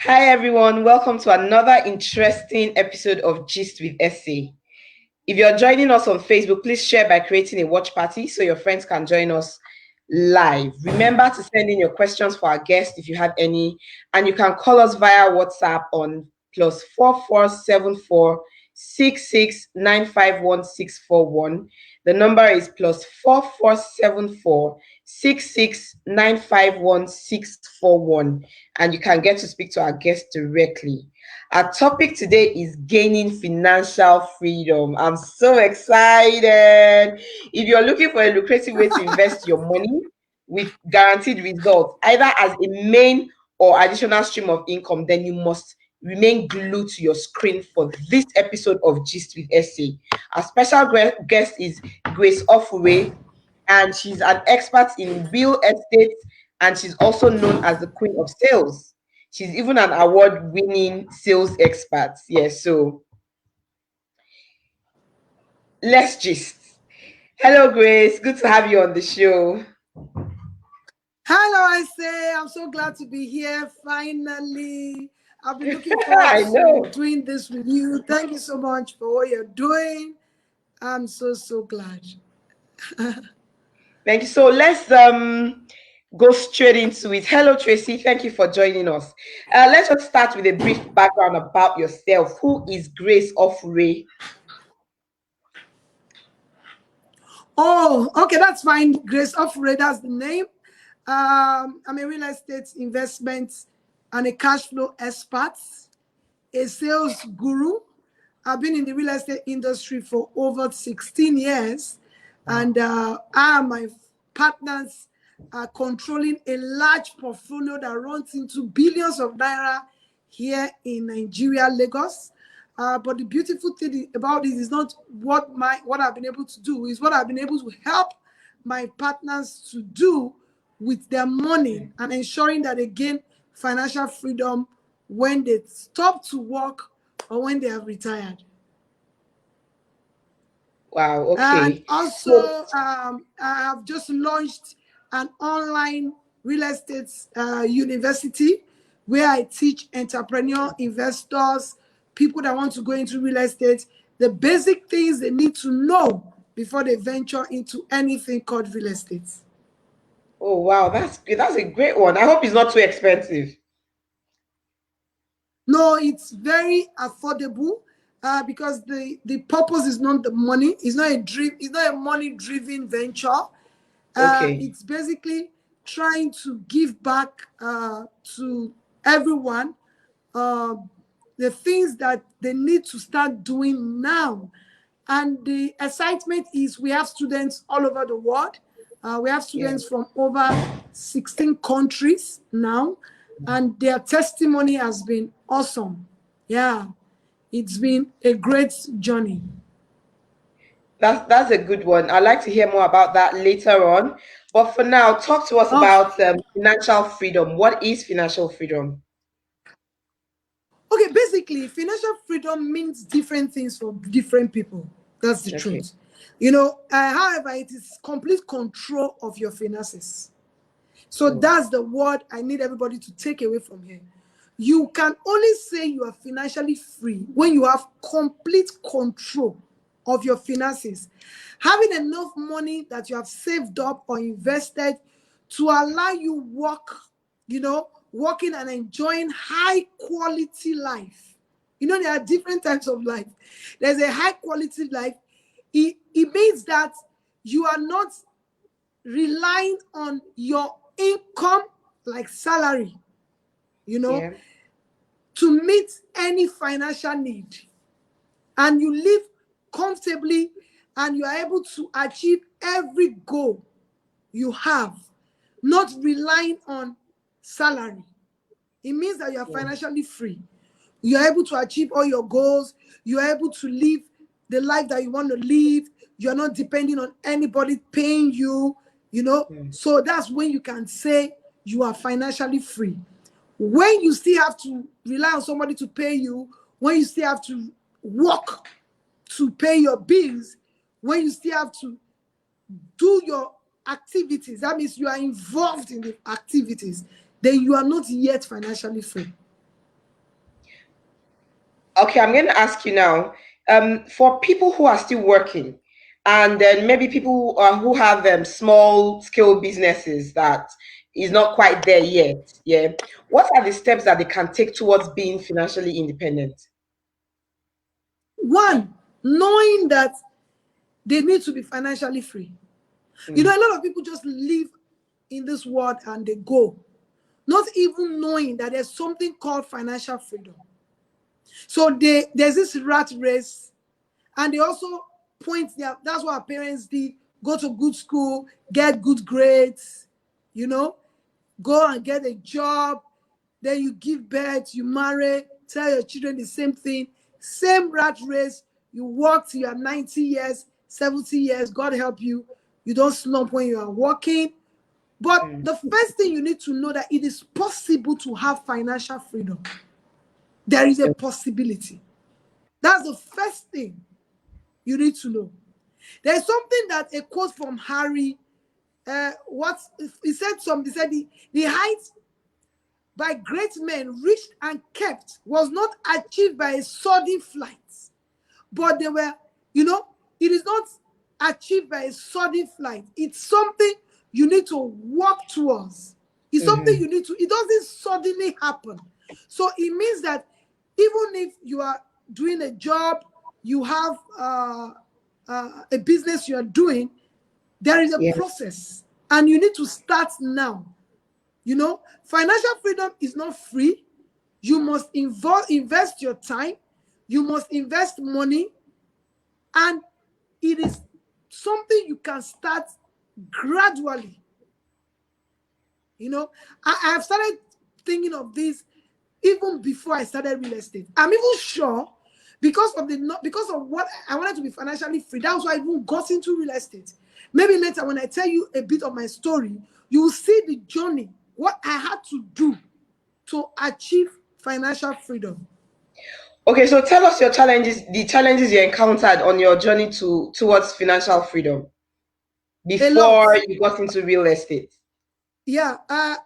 Hi everyone, welcome to another interesting episode of Gist with Esse. If you're joining us on Facebook, please share by creating a watch party so your friends can join us live. Remember to send in your questions for our guest if you have any, and you can call us via WhatsApp on +4474 66951641. The number is +4474 66951641, and you can get to speak to our guest directly. Our topic today is gaining financial freedom. I'm so excited. If you're looking for a lucrative way to invest your money with guaranteed results, either as a main or additional stream of income, then you must remain glued to your screen for this episode of Gist with Esse. Our special guest is Grace Ofure, and she's an expert in real estate, and she's also known as the Queen of Sales. She's even an award-winning sales expert. Yes, so let's gist. Hello, Grace. Good to have you on the show. Hello, Esse. I'm so glad to be here. Finally, I've been looking forward I to know. doing this with you. Thank you so much for what you're doing. I'm so glad. Thank you. So let's go straight into it. Hello, Tracy. Thank you for joining us. Let's just start with a brief background about yourself. Who is Grace Ofure? Oh, okay, that's fine. Grace Ofure, that's the name. I'm a real estate investment and a cash flow expert, a sales guru. I've been in the real estate industry for over 16 years, and I and my partners are controlling a large portfolio that runs into billions of naira here in Nigeria, Lagos. But the beautiful thing about this is not what I've been able to do, is what I've been able to help my partners to do with their money and ensuring that they gain financial freedom when they stop to work or when they have retired. Wow. And Okay. So, also, I have just launched an online real estate university where I teach entrepreneur investors, people that want to go into real estate, the basic things they need to know before they venture into anything called real estate. oh wow, that's good. That's a great one. I hope it's not too expensive. No, it's very affordable because the purpose is not the money. It's not it's not a money-driven venture. Okay. It's basically trying to give back to everyone uh, the things that they need to start doing now. And the excitement is we have students all over the world. We have Yeah. students from over 16 countries now, and their testimony has been awesome. Yeah, it's been a great journey. That's a good one. I'd like to hear more about that later on. But for now, talk to us Oh, about financial freedom. What is financial freedom? okay, basically, financial freedom means different things for different people. That's the Okay. truth. However, it is complete control of your finances. So Oh, that's the word I need everybody to take away from here. You can only say you are financially free when you have complete control of your finances. Having enough money that you have saved up or invested to allow you working and enjoying high quality life. There are different types of life. There's a high quality life. It means that you are not relying on your income like salary, you know, yeah. to meet any financial need. And you live comfortably and you are able to achieve every goal you have, not relying on salary. It means that you are Yeah. financially free. You are able to achieve all your goals. You are able to live the life that you want to live. You're not depending on anybody paying you. Mm. So that's when you can say you are financially free. When you still have to rely on somebody to pay you, when you still have to work to pay your bills, when you still have to do your activities, that means you are involved in the activities, then you are not yet financially free. Okay, I'm going to ask you now. For people who are still working, and then maybe people who have small scale businesses that is not quite there yet, yeah. What are the steps that they can take towards being financially independent? One, knowing that they need to be financially free. You know, Mm, a lot of people just live in this world and they go, not even knowing that there's something called financial freedom. So there's this rat race, and they also point there. That's what our parents did: go to good school, get good grades, you know, go and get a job. Then you give birth, you marry, tell your children the same thing, same rat race. You work till you're 90 years, 70 years, God help you. You don't slump when you are working. But mm, the first thing you need to know that it is possible to have financial freedom. There is a yeah, possibility. That's the first thing you need to know. There's something that a quote from Harry, what he said, something, he said the height by great men reached and kept was not achieved by a sudden flight, but they were, you know, it is not achieved by a sudden flight. It's something you need to work towards. It's something mhm, you need to, it doesn't suddenly happen. So it means that even if you are doing a job, you have a business you are doing, there is a yeah, process and you need to start now. You know, financial freedom is not free. You must invest your time, you must invest money, and it is something you can start gradually. You know, I have started thinking of this even before I started real estate. I'm even sure because of what I wanted to be financially free. That's why I even got into real estate. Maybe later when I tell you a bit of my story, you will see the journey, what I had to do to achieve financial freedom. okay, so tell us your challenges, the challenges you encountered on your journey towards financial freedom A lot. before you got into real estate. Yeah,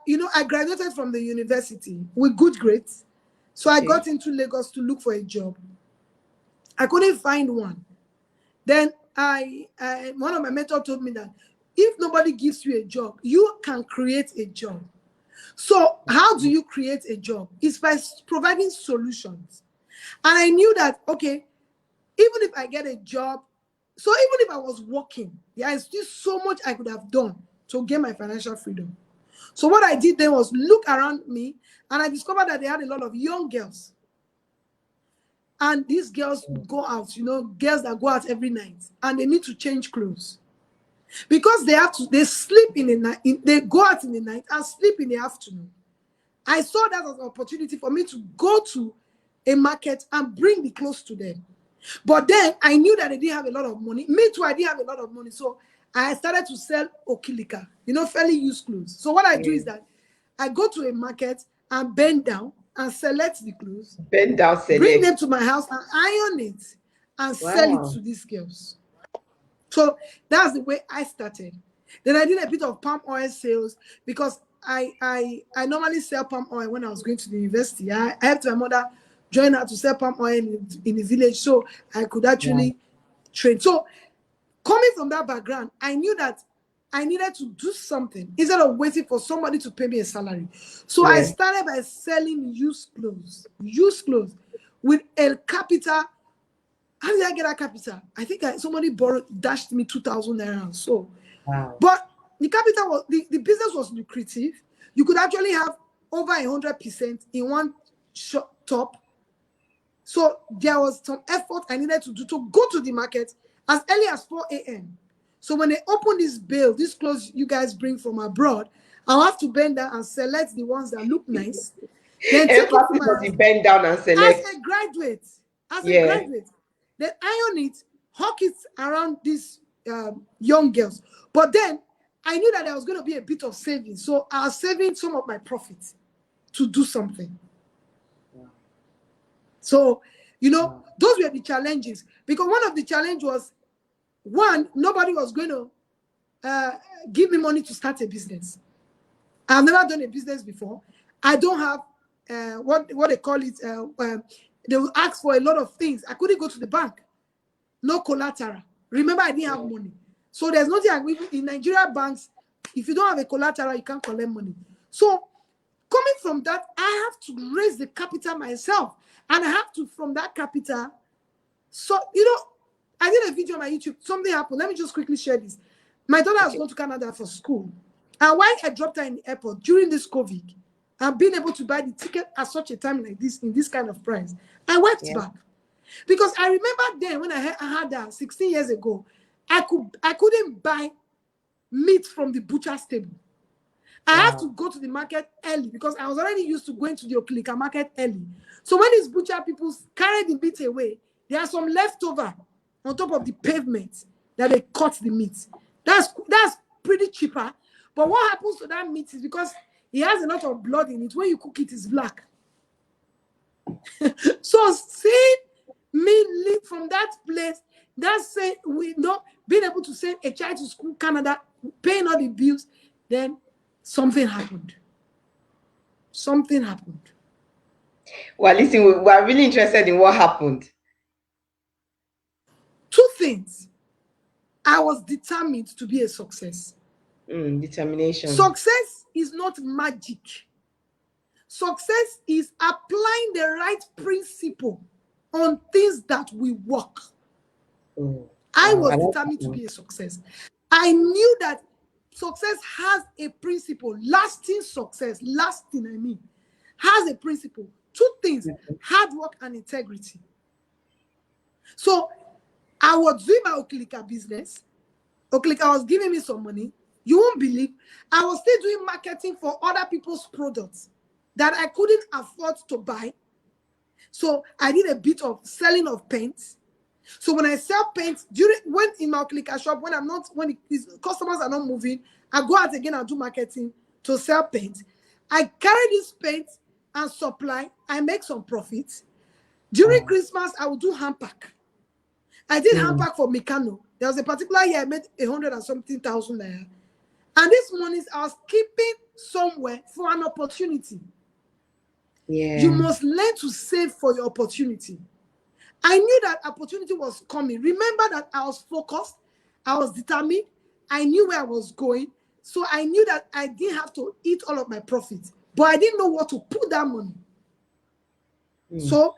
you know, I graduated from the university with good grades. So I Okay. got into Lagos to look for a job. I couldn't find one. Then one of my mentors told me that if nobody gives you a job, you can create a job. So how do you create a job? It's by providing solutions. And I knew that, okay, even if I get a job, so even if I was working, there is still so much I could have done to gain my financial freedom. So what I did then was look around me, and I discovered that they had a lot of young girls. And these girls would go out, you know, girls that go out every night, and they need to change clothes. Because they sleep in the night, they go out in the night and sleep in the afternoon. I saw that as an opportunity for me to go to a market and bring the clothes to them. But then I knew that they didn't have a lot of money. Me too, I didn't have a lot of money. So I started to sell okilika, you know, fairly used clothes. So what I do Yeah. is that I go to a market and bend down and select the clothes, Bend down, bring select. them to my house and iron it and sell it Wow. to these girls. So that's the way I started. Then I did a bit of palm oil sales because I normally sell palm oil when I was going to the university. I helped my mother join her to sell palm oil in the village so I could Wow. actually trade. So coming from that background, I knew that I needed to do something instead of waiting for somebody to pay me a salary. So I Yeah. started by selling used clothes with a capital. How did I get that capital? I think somebody borrowed, dashed me 2,000 naira. So, Wow. but the capital was the business was lucrative. You could actually have over 100% in one shop top. So there was some effort I needed to do to go to the market as early as 4 a.m. So when they open this bale, this clothes you guys bring from abroad, I'll have to bend down and select the ones that look nice, then take it to Emphasis my on house the bend down and as select. a graduate, Yeah. then iron it, hawk it around these young girls. But then I knew that there was going to be a bit of savings. So I was saving some of my profits to do something. Wow. So, you know, Wow. those were the challenges. Because one of the challenge was, one, nobody was going to uh, give me money to start a business. I've never done a business before. I don't have what they call it They will ask for a lot of things. I couldn't go to the bank. No collateral. Remember, I didn't have money. So there's nothing in Nigeria banks. If you don't have a collateral, you can't collect money. So coming from that, I have to raise the capital myself. And I have to, from that capital, so, I did a video on my YouTube. Something happened. Let me just quickly share this. My daughter has gone to Canada for school. And while I dropped her in the airport during this COVID, and being able to buy the ticket at such a time like this, in this kind of price, I went back. Because I remember then when I had that 16 years ago, I couldn't buy meat from the butcher's table. I have to go to the market early because I was already used to going to the Oklika market early. So when these butcher people carry the meat away, there are some leftover on top of the pavement that they cut the meat. That's pretty cheaper. But what happens to that meat is because it has a lot of blood in it. When you cook it, it's black. So seeing me leave from that place, that's saying we not being able to send a child to school, Canada, paying all the bills, then something happened. Something happened. Well, listen, we are really interested in what happened. Two things. I was determined to be a success. Determination. Success is not magic. Success is applying the right principle on things that will work. I was determined to be a success. I knew that success has a principle. Lasting success, has a principle. Two things, hard work and integrity. So I was doing my Oklika business. Oklika was giving me some money. You won't believe, I was still doing marketing for other people's products that I couldn't afford to buy. So I did a bit of selling of paints. So when I sell paints, when in my Oklika shop, when the customers are not moving, I go out again and do marketing to sell paint. I carry this paint and supply. I make some profits. During Christmas, I will do hand pack. I did hand pack for Mikano. There was a particular year I made 100 and something thousand there. And these monies I was keeping somewhere for an opportunity. You must learn to save for your opportunity. I knew that opportunity was coming. Remember that I was focused. I was determined. I knew where I was going. So I knew that I didn't have to eat all of my profits. But I didn't know what to put that money. So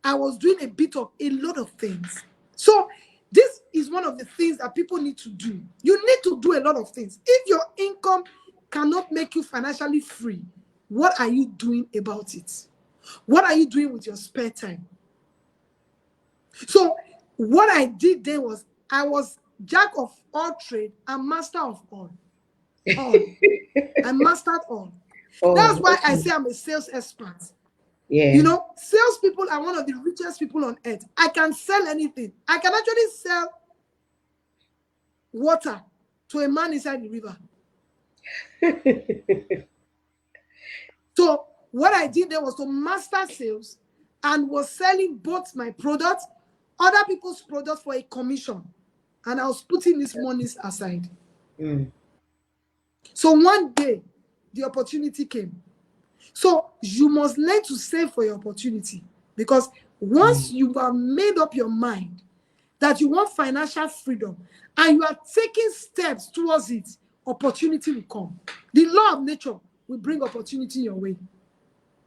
I was doing a lot of things. So this is one of the things that people need to do. You need to do a lot of things. If your income cannot make you financially free, what are you doing about it? What are you doing with your spare time? So what I did then was I was jack of all trade and master of all. I mastered all. That's why I say I'm a sales expert. Salespeople are one of the richest people on earth. I can sell anything. I can actually sell water to a man inside the river. So what I did there was to master sales and was selling both my products, other people's products for a commission. And I was putting these monies aside. So one day, the opportunity came. So you must learn to save for your opportunity. Because once you have made up your mind that you want financial freedom and you are taking steps towards it, opportunity will come. The law of nature will bring opportunity your way.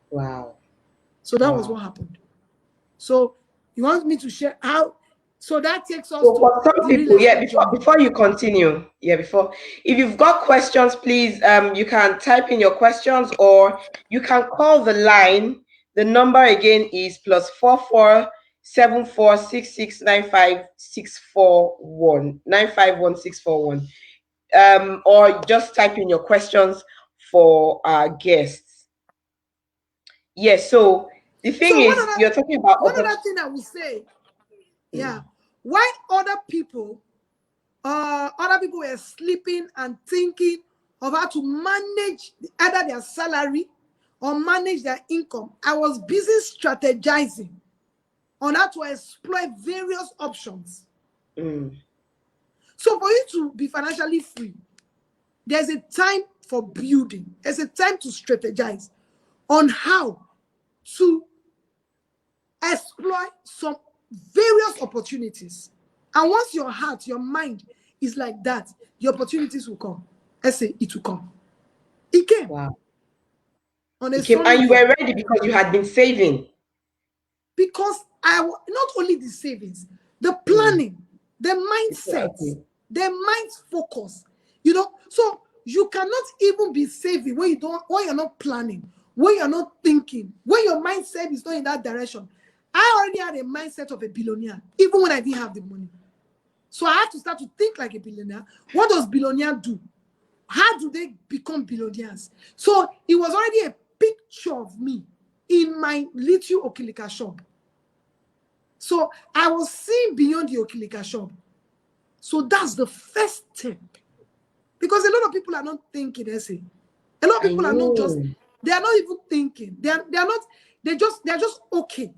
Wow. So that was what happened. So you want me to share how? So that takes us to for some people, before you continue, if you've got questions, please, you can type in your questions or you can call the line. The number again is +44 74 66 95 641 951 641. Or just type in your questions for our guests. Yes, so the thing is, you're talking about one other thing I will say. Why other people were sleeping and thinking of how to manage either their salary or manage their income. I was busy strategizing on how to exploit various options. So for you to be financially free, there's a time for building. There's a time to strategize on how to exploit some various opportunities. And once your heart, your mind is like that, the opportunities will come. Esse, it will come. It came Wow. on a You came sunny and you day. were ready because you had been saving. Because not only the savings, the Mm. planning, the mindset, Okay. the mind focus. So you cannot even be saving when you're not planning, when you're not thinking, when your mindset is not in that direction. I already had a mindset of a billionaire, even when I didn't have the money. So I have to start to think like a billionaire. What does billionaire do? How do they become billionaires? So it was already a picture of me in my little Okilika shop. So I was seeing beyond the Okilika shop. So that's the first step. Because a lot of people are not thinking, Esse. A lot of I people are not just, know. they are not even thinking. They're just okay.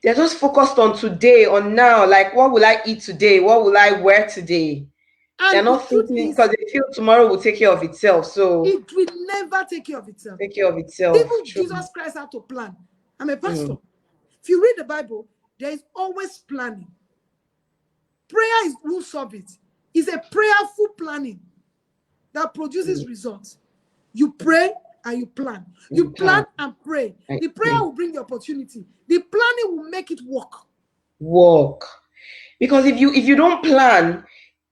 They're just focused on today, on now. Like, what will I eat today? What will I wear today? They're And the not truth thinking is, because they feel tomorrow will take care of itself. So it will never take care of itself. take care of itself. Even True. Jesus Christ had to plan. I'm a pastor. Mm. If you read the Bible, there is always planning. Prayer is who solve it. It's a prayerful planning that produces Mm. results. You pray and you plan. You You plan plan. and pray. I The prayer pray. will bring the opportunity. The planning will make it work. Work. Because if you don't plan,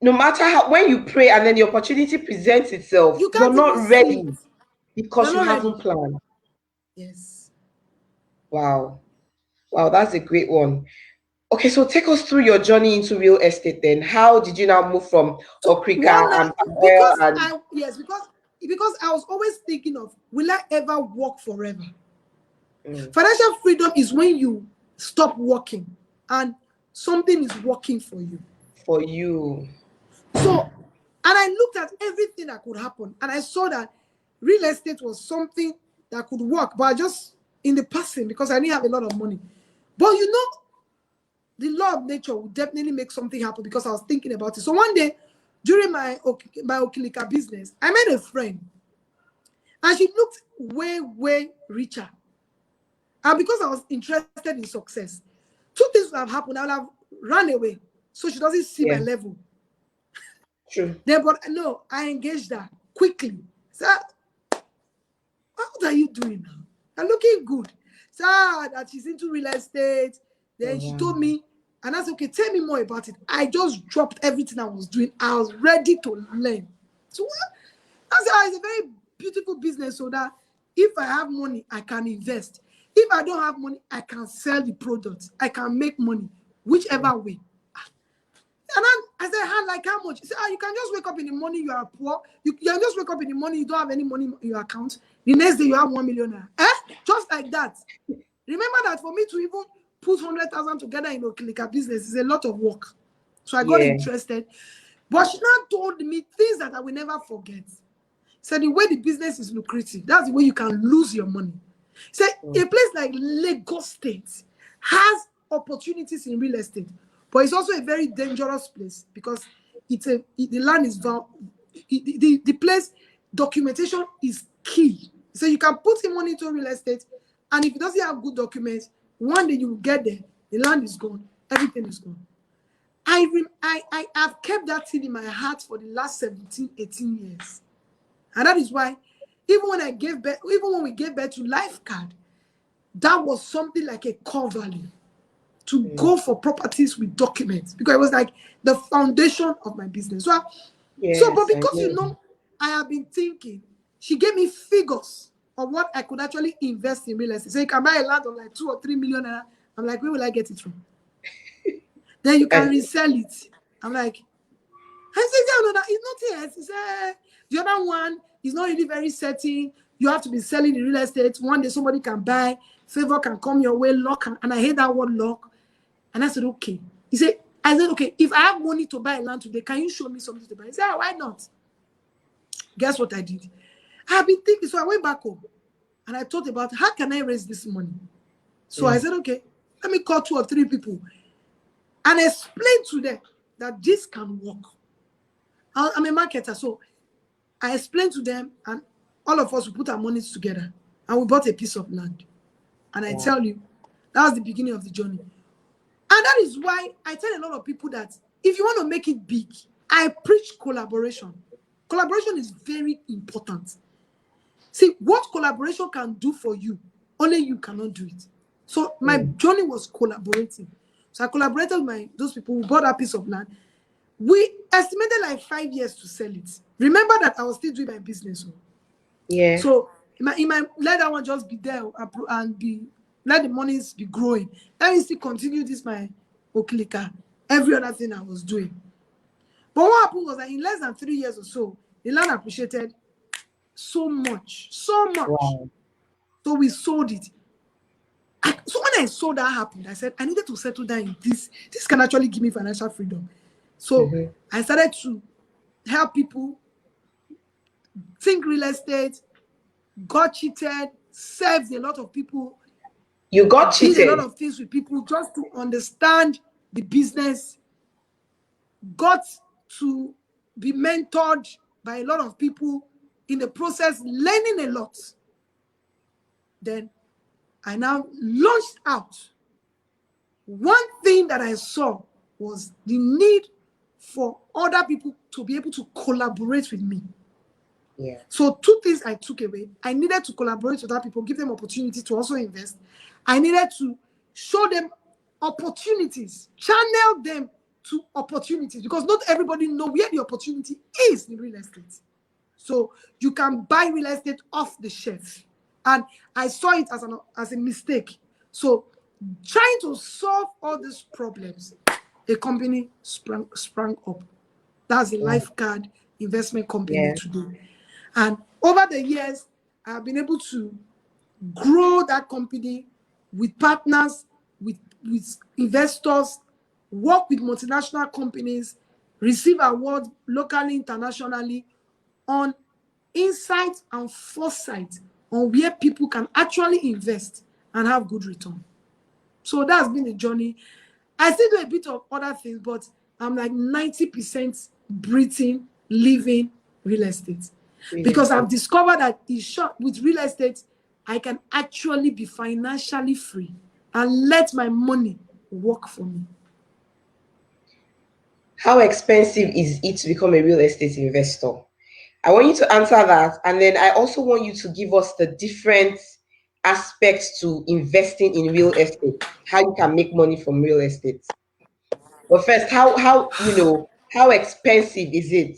no matter how, when you pray and then the opportunity presents itself, You you're can't even not see ready it. You're because you not ready. haven't planned. Yes. Wow. Wow, that's a great one. Okay, so take us through your journey into real estate then. How did you now move from So Okrika one now, and palm oil because and I yes, because I was always thinking of, will I ever work forever? mm, Financial freedom is when you stop working and something is working for you. for you? So, and I looked at everything that could happen, and I saw that real estate was something that could work, but I just in the passing because I didn't have a lot of money. But the law of nature would definitely make something happen because I was thinking about it. So one day, during my Okilika business, I met a friend, and she looked way richer. And because I was interested in success, two things would have happened. I would have run away so she doesn't see my Yeah, level. true. Then, but no, I engaged her quickly. So, what are you doing now? You're looking good. So that she's into real estate. Oh, Then she wow. told me, and I said, okay, tell me more about it. I just dropped everything I was doing. I was ready to learn. So what? I said, it's a very beautiful business so that if I have money, I can invest. If I don't have money, I can sell the products. I can make money, Mm. whichever way. And then I said, like how much? He said, you can just wake up in the morning, you are poor. You can just wake up in the morning, you don't have any money in your account. The next day, you have 1 million naira. Just like that. Remember that for me to even put 100,000 together in Okilika business is a lot of work. So I got Yeah. interested. But she now told me things that I will never forget. So the way the business is lucrative, that's the way you can lose your money. So Mm. a place like Lagos State has opportunities in real estate, but it's also a very dangerous place because the land is the place documentation is key. So you can put in money into real estate, and if it doesn't have good documents, one day you will get there, the land is gone, everything is gone. I have kept that thing in my heart for the last 17, 18 years. And that is why, even when we gave birth to Life Card, that was something like a core value to Mm. go for properties with documents because it was like the foundation of my business. But Yes, I because know. I have been thinking, she gave me figures of what I could actually invest in real estate. So you can buy a land of like 2 or 3 million. I'm like, where will I get it from? Then you can And resell it. I'm like, I said, no, it's not yet. He said, the other one is not really very certain. You have to be selling the real estate. One day somebody can buy, favor can come your way, luck. And I hate that word luck. And I said, okay. I said, okay, if I have money to buy land today, can you show me something to buy? He said, why not? Guess what I did? I've been thinking. So I went back home and I thought about how can I raise this money? So I mm. said, okay, let me call 2 or 3 people and explain to them that this can work. I'm a marketer, so I explained to them, and all of us we put our monies together, and we bought a piece of land. And I Wow. tell you, That was the beginning of the journey. And that is why I tell a lot of people that if you want to make it big, I preach collaboration. Collaboration is very important. See, what collaboration can do for you, only you cannot do it. So my journey was collaborating. So I collaborated with those people who bought that piece of land. We estimated like 5 years to sell it. Remember that I was still doing my business. Yeah. So in my let that one just be there and let the monies be growing. Let me still continue this my Okilika, every other thing I was doing. But what happened was that in less than 3 years or so, the land appreciated so much. Wow. So we sold it. So when I saw that happen, I said I needed to settle down in this. This can actually give me financial freedom. So I started to help people think real estate, got cheated, served a lot of people. You got Did a lot cheated. of things with people just to understand the business. Got to be mentored by a lot of people in the process, learning a lot. Then I now launched out. One thing that I saw was the need for other people to be able to collaborate with me. Yeah. So 2 things I took away. I needed to collaborate with other people, give them opportunity to also invest. I needed to show them opportunities, channel them to opportunities, because not everybody know where the opportunity is in real estate. So you can buy real estate off the shelf. And I saw it as a mistake. So trying to solve all these problems, a company sprang up. That's a lifeguard investment company today. And over the years, I've been able to grow that company with partners, with investors, work with multinational companies, receive awards locally, internationally on insight and foresight on where people can actually invest and have good return. So that's been the journey. I still do a bit of other things, but I'm like 90% breathing, living real estate. Because I've discovered that with real estate, I can actually be financially free and let my money work for me. How expensive is it to become a real estate investor? I want you to answer that. And then I also want you to give us the different aspects to investing in real estate, how you can make money from real estate. But first, how expensive is it?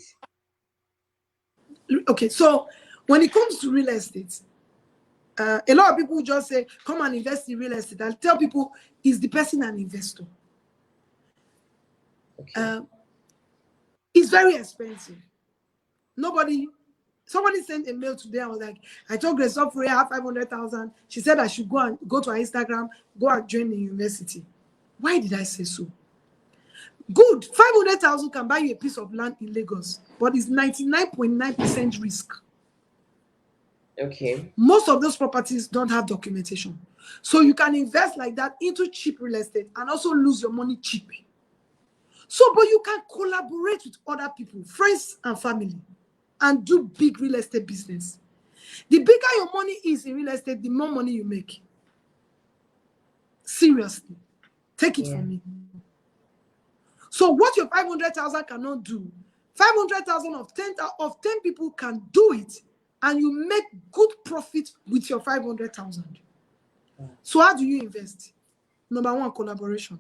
Okay, so when it comes to real estate, a lot of people just say, come and invest in real estate. I'll tell people, is the person an investor? Okay. It's very expensive. Somebody sent a mail today. I was like, I told Grace Ofure I have 500,000. She said I should go to her Instagram, go and join the university. Why did I say so? Good. 500,000 can buy you a piece of land in Lagos, but it's 99.9% risk. Okay. Most of those properties don't have documentation. So you can invest like that into cheap real estate and also lose your money cheap. So, but you can collaborate with other people, friends and family, and do big real estate business. The bigger your money is in real estate, the more money you make. Seriously. Take it from me. So what your 500,000 cannot do, 500,000 of 10 people can do it, and you make good profit with your 500,000. So how do you invest? Number one, collaboration.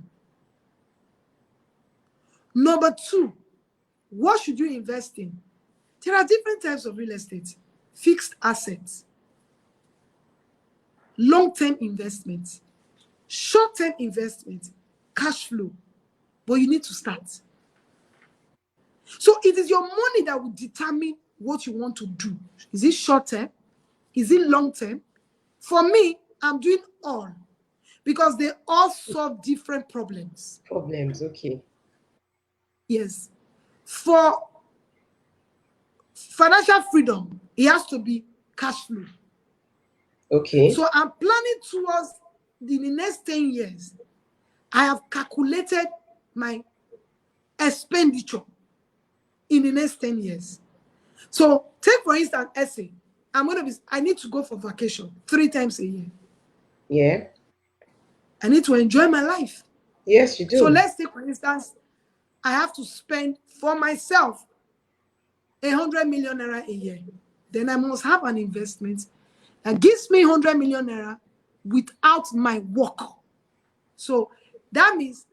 Number two, what should you invest in? There are different types of real estate. Fixed assets, long-term investments, short-term investments, cash flow. But you need to start. So it is your money that will determine what you want to do. Is it short-term? Is it long-term? For me, I'm doing all because they all solve different problems. Okay. Yes. For financial freedom, it has to be cash flow. Okay. So I'm planning towards the next 10 years. I have calculated my expenditure in the next 10 years. So take for instance, Esse. I need to go for vacation 3 times a year. Yeah. I need to enjoy my life. Yes, you So do. let's take, for instance, I have to spend for myself 100 million naira a year. Then I must have an investment that gives me 100 million naira without my work. So that means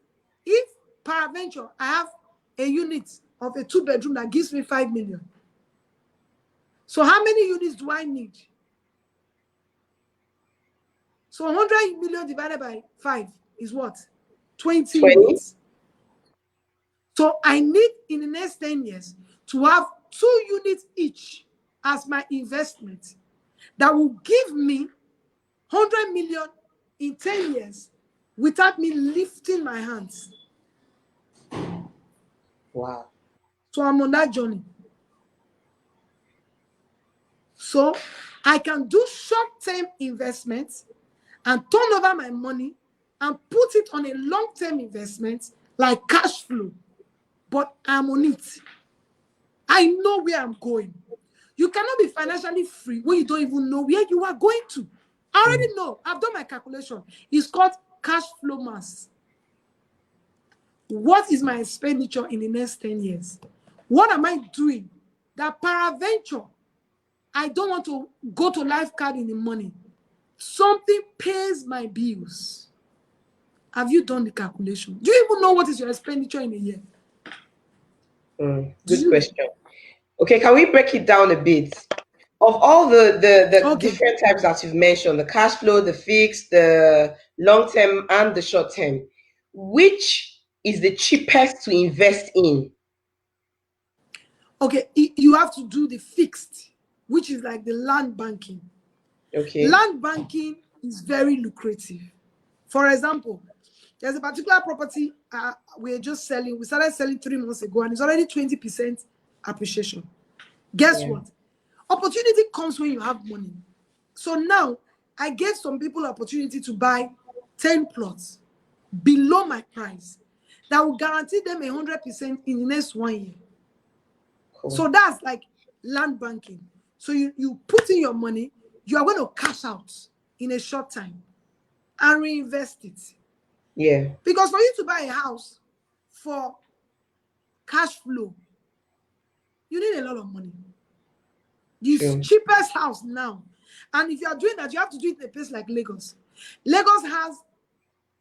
if peradventure I have a unit of a 2-bedroom that gives me 5 million. So how many units do I need? So 100 million divided by 5 is what? 20 20? units. So I need in the next 10 years to have 2 units each as my investment that will give me 100 million in 10 years without me lifting my hands. Wow. So I'm on that journey. So I can do short-term investments and turn over my money and put it on a long-term investment like cash flow. But I'm on it. I know where I'm going. You cannot be financially free when you don't even know where you are going to. I already know. I've done my calculation. It's called cash flow mass. What is my expenditure in the next 10 years? What am I doing that peradventure I don't want to go to life card in the money? Something pays my bills. Have you done the calculation? Do you even know what is your expenditure in a year? Do Good you? question. Okay, can we break it down a bit? Of all the Okay. different types that you've mentioned, the cash flow, the fixed, the long term, and the short term, which is the cheapest to invest in? Okay, you have to do the fixed, which is like the land banking. Okay. Land banking is very lucrative. For example, there's a particular property we're just selling. We started selling 3 months ago, and it's already 20% appreciation. Guess Yeah. what? Opportunity comes when you have money. So now I gave some people opportunity to buy 10 plots below my price that will guarantee them 100% in the next 1 year. Cool. So that's like land banking. So you put in your money, you are going to cash out in a short time and reinvest it. Yeah. Because for you to buy a house for cash flow, you need a lot of money. The True. cheapest house now. And if you are doing that, you have to do it in a place like Lagos. Lagos has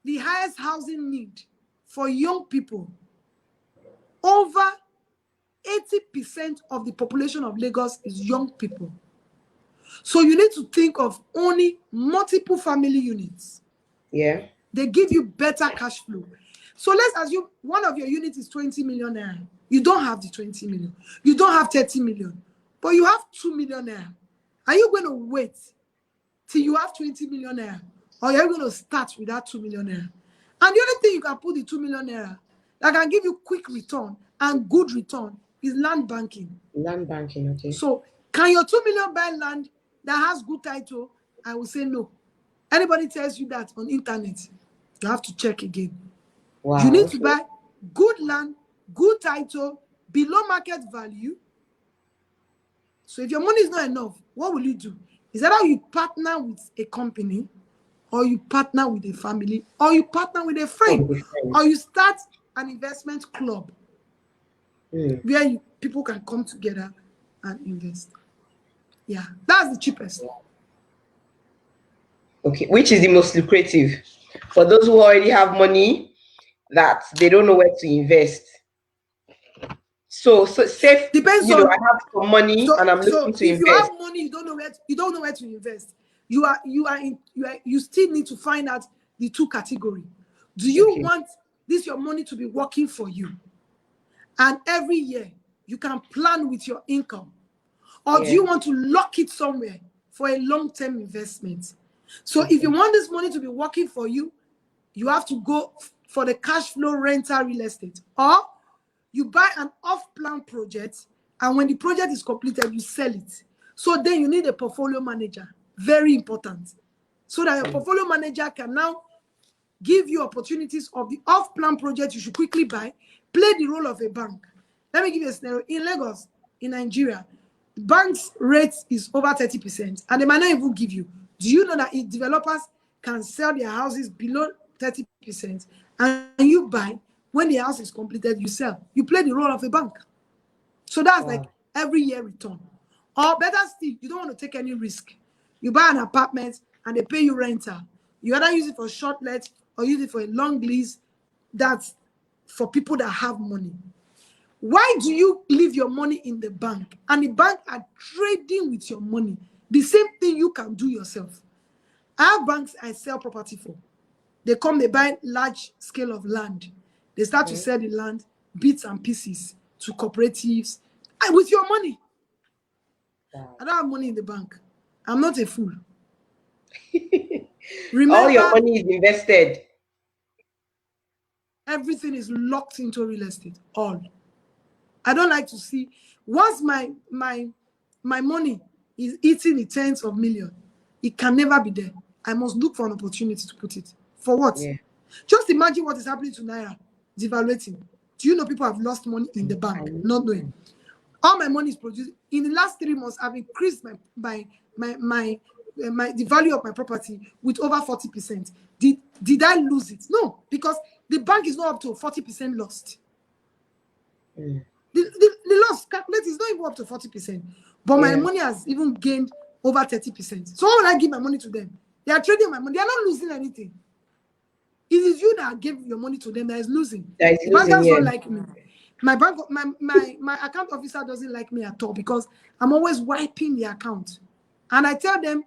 the highest housing need for young people. Over 80% of the population of Lagos is young people. So you need to think of owning multiple family units. Yeah. They give you better cash flow. So let's assume one of your units is 20 million naira. You don't have the 20 million. You don't have 30 million, but you have 2 million naira. Are you going to wait till you have 20 million naira? Or are you going to start with that 2 million naira? And the only thing you can put the 2 million naira that can give you quick return and good return is land banking. Land banking. Okay. So can your 2 million buy land that has good title? I will say no. Anybody tells you that on internet, you have to check again. You Wow. need to Okay. buy good land, good title, below market value. So if your money is not enough, what will you do? Is that how you partner with a company, or you partner with a family, or you partner with a Or friend, with or friends. you start an investment club Hmm. where people can come together and invest. Yeah, that's the cheapest. Okay. Which is the most lucrative for those who already have money that they don't know where to invest? So safe, Depends I on. have some money and I'm So looking to if you invest. have money, you don't know where to invest. You still need to find out the two category. Do you Okay. want this your money to be working for you, and every year you can plan with your income, or do Yeah. you want to lock it somewhere for a long-term investment? So if you Okay. want this money to be working for you, you have to go for the cash flow rental real estate, or you buy an off-plan project, and when the project is completed, you sell it. So then you need a portfolio manager. Very important. So that your portfolio manager can now give you opportunities of the off-plan project you should quickly buy, play the role of a bank. Let me give you a scenario. In Lagos, in Nigeria, banks' rates is over 30%, and they might not even give you. Do you know that if developers can sell their houses below 30%, and you buy. When the house is completed, you sell. You play the role of a bank. So that's like every year return. Or better still, you don't want to take any risk. You buy an apartment and they pay you rental. You either use it for short let or use it for a long lease. That's for people that have money. Why do you leave your money in the bank and the bank are trading with your money? The same thing you can do yourself. I have banks I sell property for. They come, they buy large scale of land. They start to sell the land, bits and pieces, to cooperatives, and with your money. I don't have money in the bank. I'm not a fool. All your Remember, money is invested. everything is locked into real estate. All. I don't like to see. Once my money is eating the tens of millions, it can never be there. I must look for an opportunity to put it. For what? Yeah. Just imagine what is happening to Naira, devaluating. Do you know people have lost money in the bank, not knowing? All my money is produced. In the last 3 months, I've increased the value of my property with over 40%. Did I lose it? No, because the bank is not up to 40% lost. The loss calculate is not even up to 40%. But my money has even gained over 30%. So why would I give my money to them? They are trading my money. They are not losing anything. It is you that gave your money to them that is losing. That is The losing, bankers don't like me. My bank, my account officer doesn't like me at all because I'm always wiping the account. And I tell them,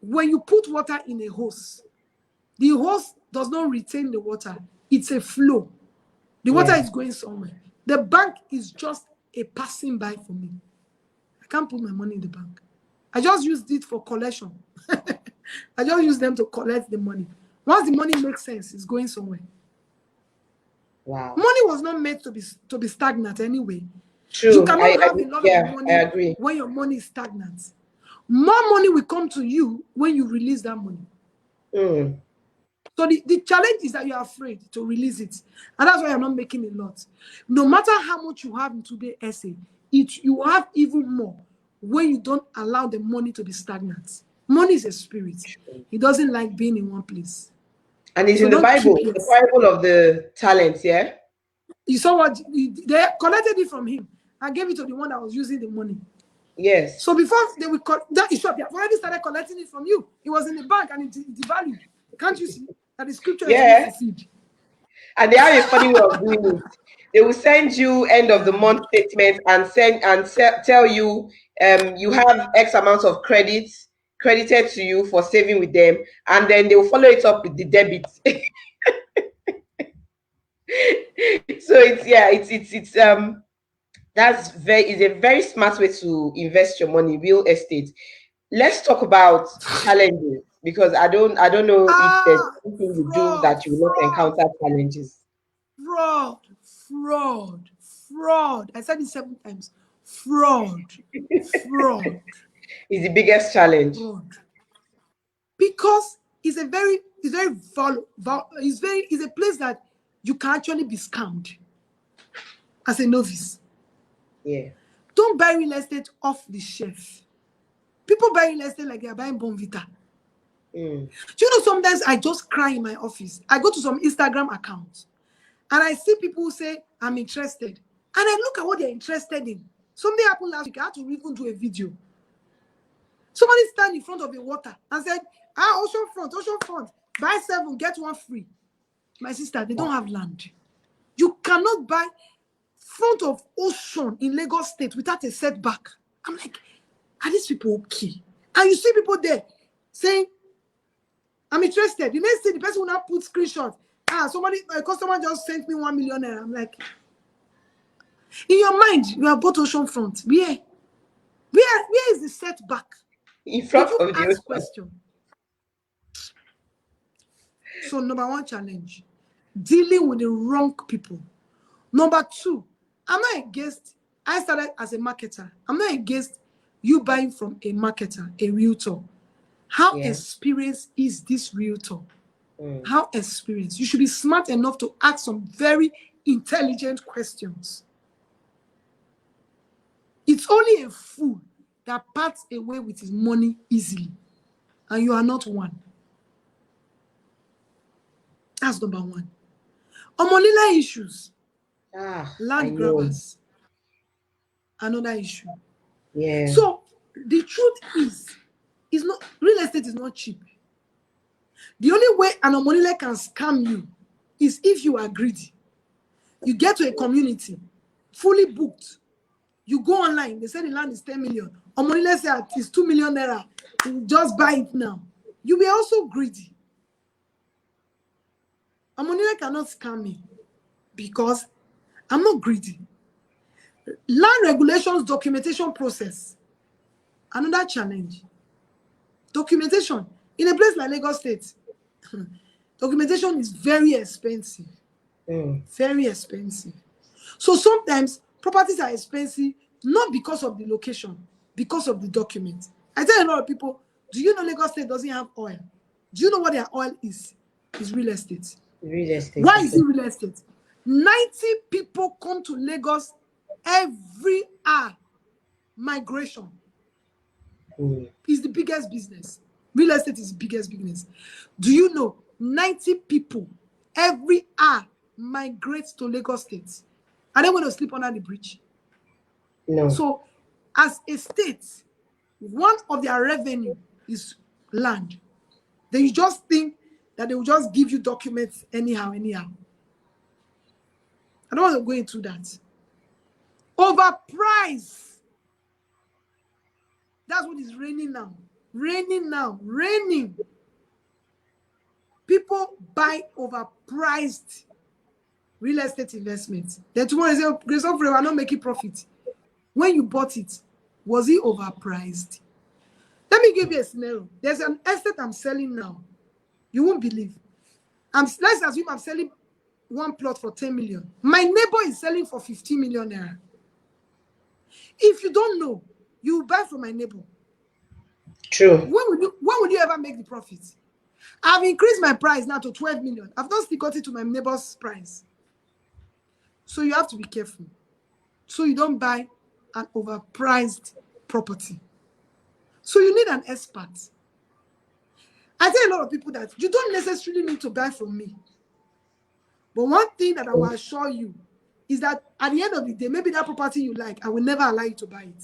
when you put water in a hose, the hose does not retain the water. It's a flow. The water is going somewhere. The bank is just a passing by for me. I can't put my money in the bank. I just used it for collection. I just use them to collect the money. Once the money makes sense, it's going somewhere. Wow. Money was not made to be stagnant anyway. True. You cannot have a lot of money I agree. when your money is stagnant. More money will come to you when you release that money. So the challenge is that you're afraid to release it. And that's why you're not making a lot. No matter how much you have in today's essay, you have even more when you don't allow the money to be stagnant. Money is a spirit. It doesn't like being in one place. And it's in the Bible, the parable of the talents, yeah? You saw what they collected it from him and gave it to the one that was using the money. Yes. So before they would that is shop, they have already started collecting it from you. It was in the bank and it devalued. Can't you see that the scripture is being fulfilled? And they have a funny way of doing it. They will send you end of the month statement and tell you you have X amount of credits credited to you for saving with them, and then they will follow it up with the debit. So it's is a very smart way to invest your money, real estate. Let's talk about challenges, because I don't know if there's anything you do that you will not encounter challenges. Fraud. I said it 7 times. Fraud. Is the biggest challenge. Fraud. Because it's a place that you can actually be scammed as a novice. Yeah. Don't buy real estate off the shelf. People buy real estate like they're buying Bonvita. Do you know, sometimes I just cry in my office. I go to some Instagram accounts and I see people who say, I'm interested. And I look at what they're interested in. Something happened last week. I had to even do a video. Somebody stand in front of the water and said, ocean front, buy 7, get 1 free. My sister, they don't have land. You cannot buy front of ocean in Lagos State without a setback. I'm like, are these people okay? And you see people there saying, I'm interested. The next thing, the person will not put screenshots. A customer just sent me 1 million naira. I'm like, in your mind, you have bought ocean front. Where is the setback? In front Did you of the ask ocean. question? So number 1 challenge, dealing with the wrong people. Number 2, I'm not against, I started as a marketer. I'm not against you buying from a marketer, a realtor. How experienced is this realtor? How experienced? You should be smart enough to ask some very intelligent questions. It's only a fool that parts away with his money easily. And you are not one. That's number one. Omonile issues. I Land know. grabbers. Another issue. Yeah. So the truth is not, real estate is not cheap. The only way an omonile can scam you is if you are greedy. You get to a community fully booked. You go online, they say the land is 10 million. Omonile say it's 2 million naira. Just buy it now. You will also greedy. Omonile cannot scam me because I'm not greedy. Land regulations documentation process. Another challenge. Documentation. In a place like Lagos State, documentation is very expensive. Very expensive. So sometimes properties are expensive not because of the location, because of the document. I tell a lot of people, do you know Lagos State doesn't have oil? Do you know what their oil is? It's real estate. Real estate. Why is it real estate? 90 people come to Lagos every hour. Migration is the biggest business. Real estate is the biggest business. Do you know 90 people every hour migrate to Lagos State? Are they going to sleep under the bridge? No. So, as a state, one of their revenue is land. They just think that they will just give you documents anyhow. I don't want to go into that. Overprice. That's what is raining now. Raining. People buy overpriced real estate investments. Then tomorrow they say, Grace Ofure, we're not making profit. When you bought it, was it overpriced? Let me give you a scenario. There's an estate I'm selling now. You won't believe. Let's assume I'm selling one plot for 10 million. My neighbor is selling for 15 million naira. If you don't know, you will buy from my neighbor. True. When would you ever make the profit? I've increased my price now to 12 million. I've not still got it to my neighbor's price. So you have to be careful. So you don't buy an overpriced property. So you need an expert. I tell a lot of people that you don't necessarily need to buy from me. But one thing that I will assure you is that at the end of the day, maybe that property you like, I will never allow you to buy it.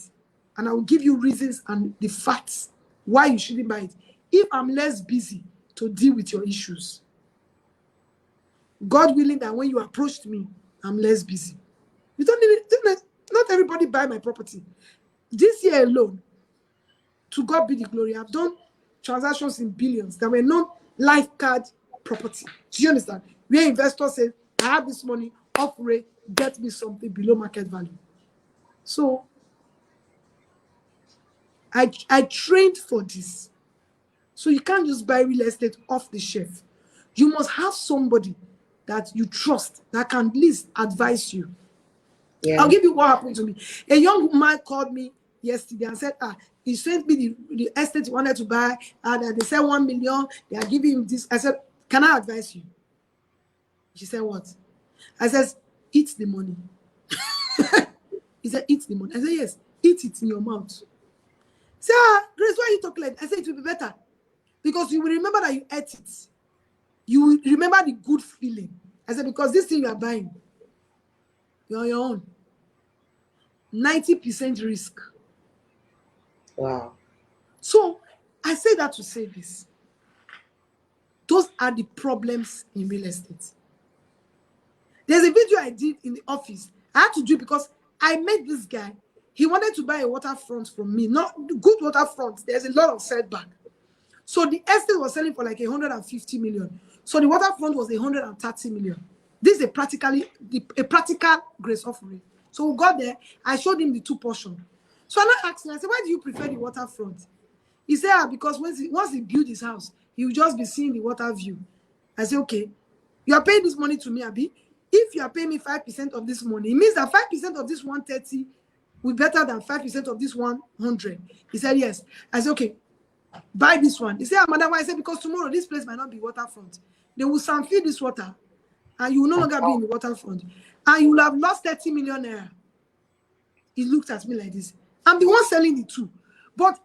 And I will give you reasons and the facts why you shouldn't buy it if I'm less busy to deal with your issues. God willing that when you approached me, I'm less busy. You don't need it. Not everybody buy my property. This year alone, to God be the glory, I've done transactions in billions that were not life card property. Do you understand? Where investors say, I have this money, Ofure, get me something below market value. So I trained for this. So you can't just buy real estate off the shelf. You must have somebody that you trust that can at least advise you. Yeah. I'll give you what happened to me. A young man called me yesterday and said, he sent me the estate he wanted to buy, and they said 1 million, they are giving him this. I said, can I advise you? She said, what? I said, eat the money. He said, eat the money. I said, yes, eat it in your mouth. He said, Grace, why are you talking like that? I said, it will be better. Because you will remember that you ate it. You will remember the good feeling. I said, because this thing you are buying, you're on your own. 90% risk. Wow. So I say that to say this. Those are the problems in real estate. There's a video I did in the office. I had to do it because I met this guy. He wanted to buy a waterfront from me. Not good waterfront. There's a lot of setback. So the estate was selling for like 150 million. So the waterfront was 130 million. This is a practical Grace Ofure. So we got there. I showed him the two portions. So I asked him, I said, why do you prefer the waterfront? He said, because once he built his house, he will just be seeing the water view. I said, okay, you are paying this money to me, Abi. If you are paying me 5% of this money, it means that 5% of this 130 will be better than 5% of this 100. He said, yes. I said, okay, buy this one. He said, Madam, I said, because tomorrow this place might not be waterfront. They will feed this water, and you will no longer be in the waterfront. And you will have lost 30 million naira. He looked at me like this. I'm the one selling the two. But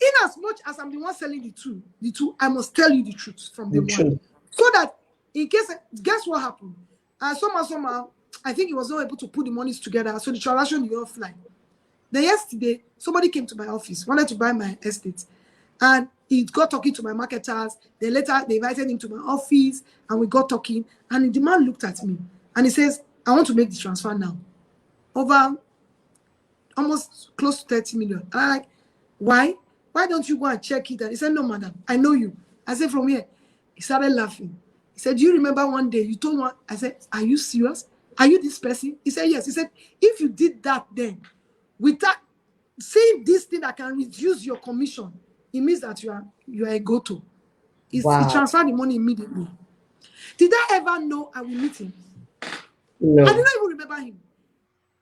in as much as I'm the one selling the two, I must tell you the truth from the one. So that In case, guess what happened? And somehow, I think he was not able to put the monies together, so the transaction did not fly. Then yesterday, somebody came to my office, wanted to buy my estate, and he got talking to my marketers. Then later, they invited him to my office, and we got talking. And the man looked at me, and he says, "I want to make the transfer now, over almost close to 30 million." And I'm like, "Why? Why don't you go and check it?" And he said, "No, madam, I know you." I said, "From here?" He started laughing. He said, "Do you remember one day you told one?" I said, "Are you serious? Are you this person?" He said, "Yes." He said, "If you did that then, without saying this thing that can reduce your commission, it means that you are a go-to." He Wow. transferred the money immediately. Did I ever know I will meet him? I did No. not even remember him.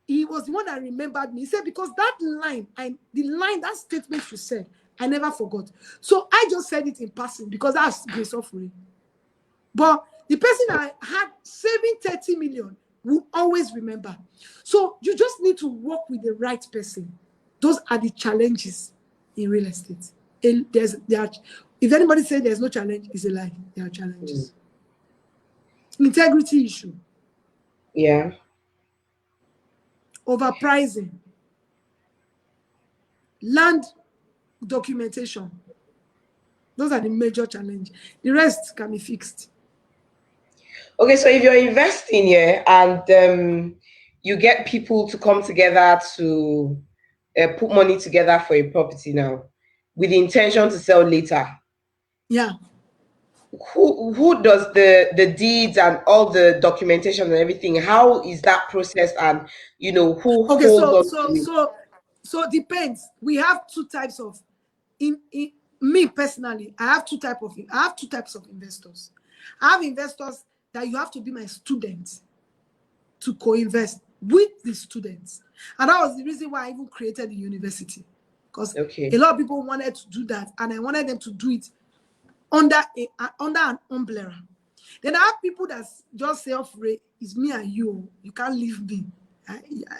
He was the one that remembered me. He said, because that line, that statement you said, I never forgot. So I just said it in passing because that's Grace Ofure. But the person I had saving 30 million will always remember. So you just need to work with the right person. Those are the challenges in real estate. If anybody says there's no challenge, it's a lie. There are challenges. Integrity issue. Yeah. Overpricing. Land documentation. Those are the major challenges. The rest can be fixed. Okay, so if you're investing here and you get people to come together to put money together for a property now with the intention to sell later, Yeah. who does the deeds and all the documentation and everything? How is that process? And who Okay, holds on to it? so it depends. We have two types of in me personally, I have two types of investors. I have investors that you have to be my student to co-invest with the students. And that was the reason why I even created the university. Because a Okay. lot of people wanted to do that, and I wanted them to do it under an umbrella. Then I have people that just say, "Ofure, it's me and you. You can't leave me.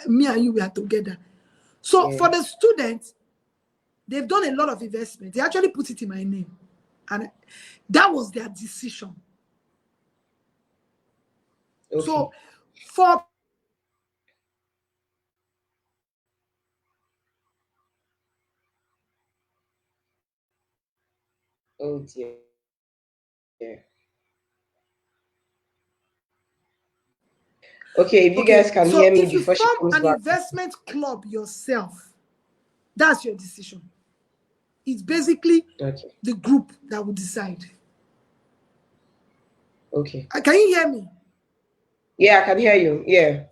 Me and you, we are together." So Yeah. for the students, they've done a lot of investment. They actually put it in my name, and that was their decision. Okay. So for Oh dear. Okay, if you okay, guys can so hear me if you before she form comes an back. investment club yourself, that's your decision. It's basically Okay. the group that will decide. Okay. Can you hear me? Yeah, I can hear you. Yeah.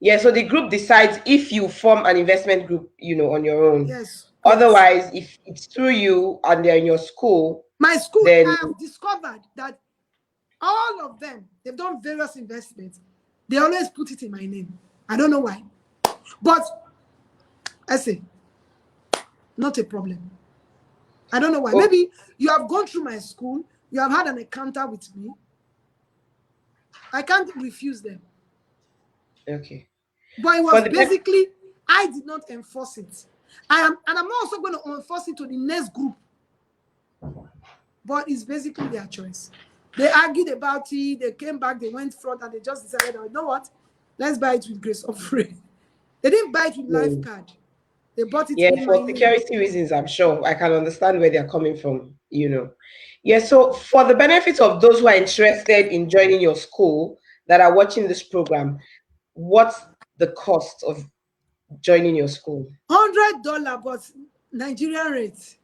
Yeah, so the group decides if you form an investment group, on your own. Yes, yes. Otherwise, if it's through you and they're in your school, My school, then I have discovered that all of them, they've done various investments. They always put it in my name. I don't know why. But Esse, not a problem. I don't know why. okay, Maybe you have gone through my school, you have had an encounter with me. I can't refuse them. okay. But it For was the basically, I did not enforce it. And I'm also going to enforce it to the next group. But it's basically their choice. They argued about it, they came back, they went front, and they just decided, "Oh, you know what? Let's buy it with Grace Ofure." They didn't buy it with life card. They bought it Yeah, in my for name. security reasons, I'm sure I can understand where they're coming from. Yeah, so for the benefit of those who are interested in joining your school that are watching this program, what's the cost of joining your school? $100, but Nigerian rate.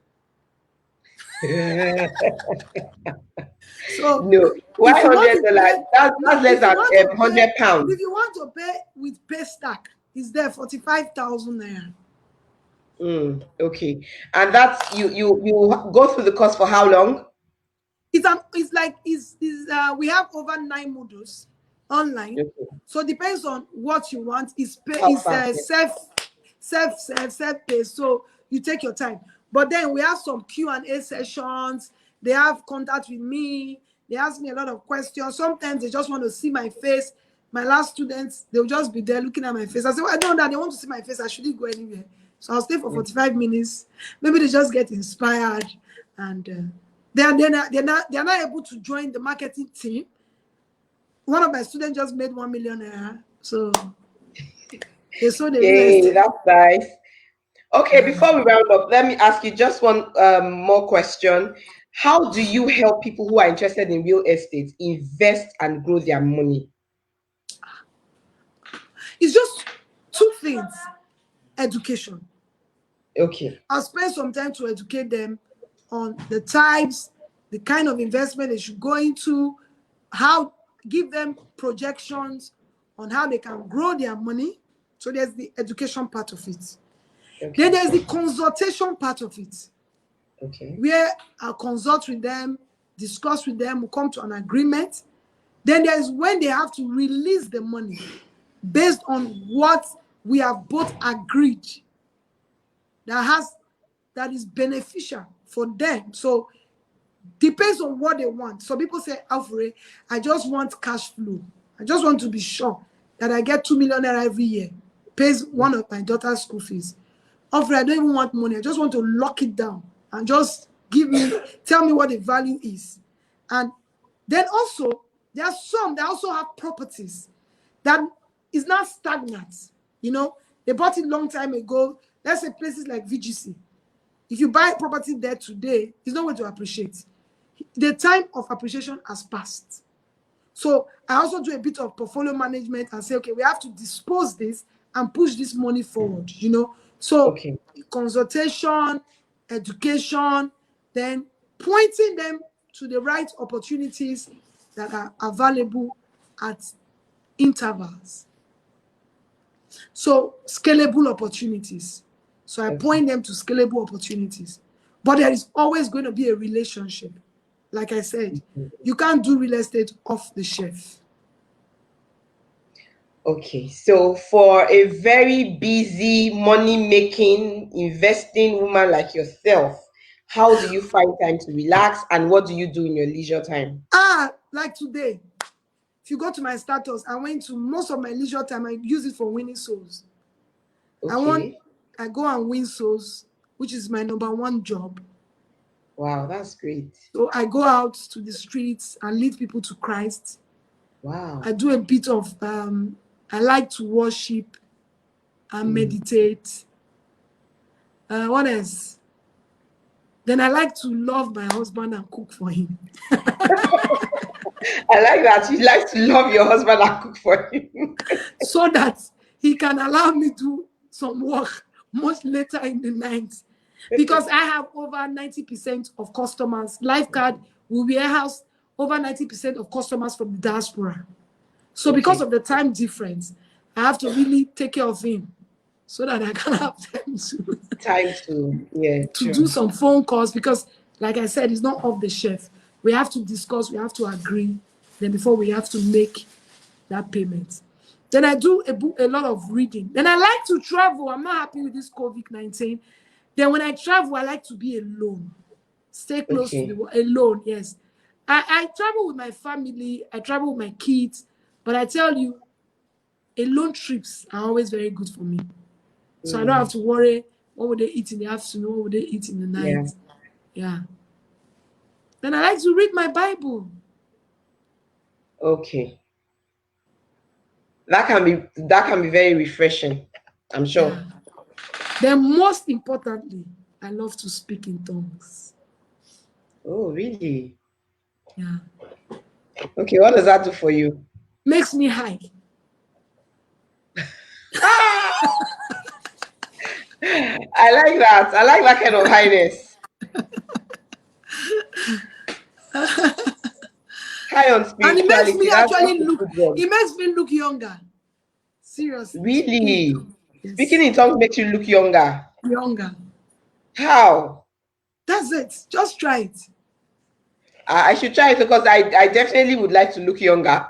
So No, why if you want to $100? pay, That's no, less if you than want to pay, £100. if you want to pay with pay stack, it's there 45,000 naira. Okay, and that's you go through the course for how long? We have over 9 modules online. Okay, So it depends on what you want. how It's fast? self pay. So you take your time. But then we have some Q&A sessions. They have contact with me. They ask me a lot of questions. Sometimes they just want to see my face. My last students, they'll just be there looking at my face. I say, "Well, I don't know that they want to see my face. I shouldn't go anywhere." So I'll stay for 45 minutes. Maybe they just get inspired and they're not able to join the marketing team. One of my students just made 1 million naira, so they sold the real Yay, estate. that's nice. Okay, before we round up, let me ask you just one more question. How do you help people who are interested in real estate invest and grow their money? It's just two things: education. Okay, I'll spend some time to educate them on the types, the kind of investment they should go into, how, give them projections on how they can grow their money. So there's the education part of it. Then okay, there's the consultation part of it, okay, where I'll consult with them, discuss with them, we'll come to an agreement. Then there's when they have to release the money based on what we have both agreed that is beneficial for them. So depends on what they want. Some people say, Ofure, I just want cash flow. I just want to be sure that I get 2 million naira every year, pays one of my daughter's school fees. Ofure, I don't even want money. I just want to lock it down and just tell me what the value is. And then also, there are some that also have properties that is not stagnant. You know, they bought it long time ago. Let's say places like VGC. If you buy property there today, it's not going to appreciate. The time of appreciation has passed. So I also do a bit of portfolio management and say, okay, we have to dispose this and push this money forward, you know. So okay, consultation, education, then pointing them to the right opportunities that are available at intervals. So scalable opportunities. So I okay. point them to scalable opportunities. But there is always going to be a relationship. Like I said, you can't do real estate off the shelf. Okay, so for a very busy, money making, investing woman like yourself, how do you find time to relax and what do you do in your leisure time? Like today, if you go to my status, I went to most of my leisure time, I use it for winning souls. I want, Okay, I go and win souls, which is my number one job. wow, that's great. So I go out to the streets and lead people to Christ. I Wow. do a bit of, I like to worship and Mm. meditate. What else? Then I like to love my husband and cook for him I like that. You like to love your husband and cook for him. so that he can allow me to some work much later in the night. Because I have over 90% of customers. Lifeguard will warehouse over 90% of customers from the diaspora. So because Okay, of the time difference, I have to really take care of him so that I can have time time to, yeah, to do true. some phone calls because, like I said, it's not off the shelf. We have to discuss, we have to agree, then before we have to make that payment. Then I do a lot of reading. Then I like to travel. I'm not happy with this COVID-19. Then when I travel, I like to be alone. Stay close to the Okay. world. Alone, yes. I travel with my family, I travel with my kids, but I tell you, alone trips are always very good for me. So I don't have Mm, to worry what would they eat in the afternoon, what would they eat in the yeah. night. Yeah. Then I like to read my Bible. Okay. That can be very refreshing. I'm Yeah. sure. Then most importantly, I love to speak in tongues. Oh, really? Yeah. Okay, what does that do for you? Makes me high. Ah, I like that. I like that kind of highness. High on And it makes spirituality. me That's actually a look, good one. it makes me look younger. Seriously, speaking in Really? tongues. Speaking Yes. in tongues makes you look younger. Younger. How? That's it. Just try it. I should try it because I definitely would like to look younger.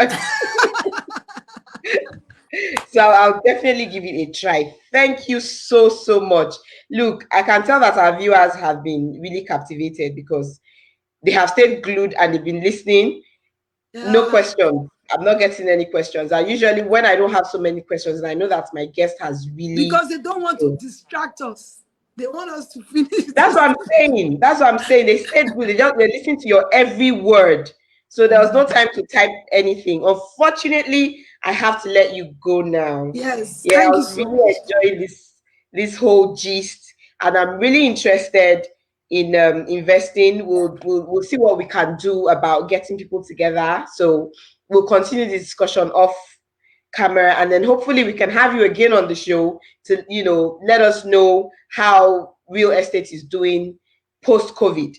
So I'll definitely give it a try. Thank you so, so much. Look, I can tell that our viewers have been really captivated because they have stayed glued and they've been listening. No Yeah. questions. I'm not getting any questions. I usually, when I don't have so many questions, and I know that my guest has really Because they don't want to shown. distract us. They want us to finish That's this. what I'm saying. That's what I'm saying. They stayed good. They listened to your every word. So there was Yeah. no time to type anything. Unfortunately, I have to let you go now. Yes. Yeah, I Thank you was so much. really enjoying this whole gist, and I'm really interested in investing. We'll see what we can do about getting people together. So we'll continue this discussion off camera, and then hopefully we can have you again on the show to let us know how real estate is doing post COVID.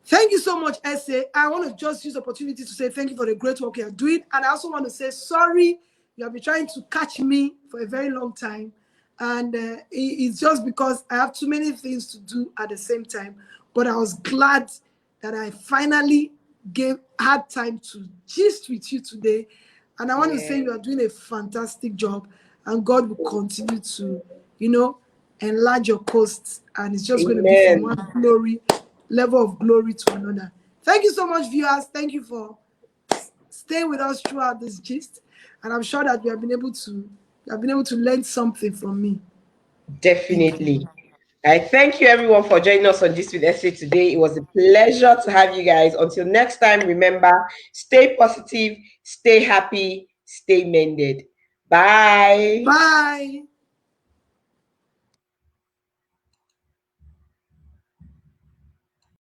Thank you so much, Esse. I want to just use the opportunity to say thank you for the great work you're doing. And I also want to say sorry. You have been trying to catch me for a very long time. And it's just because I have too many things to do at the same time. But I was glad that I finally had time to gist with you today. And I want to say Yeah. you are doing a fantastic job. And God will continue to, you know, enlarge your coasts. And it's just going to be from Amen. one level of glory to another. Thank you so much, viewers. Thank you for staying with us throughout this gist. And I'm sure that you have been able to learn something from me. Thank you. Definitely. I thank you everyone for joining us on this with Essay today. It was a pleasure to have you guys. Until next time, remember, stay positive, stay happy, stay mended. Bye. Bye.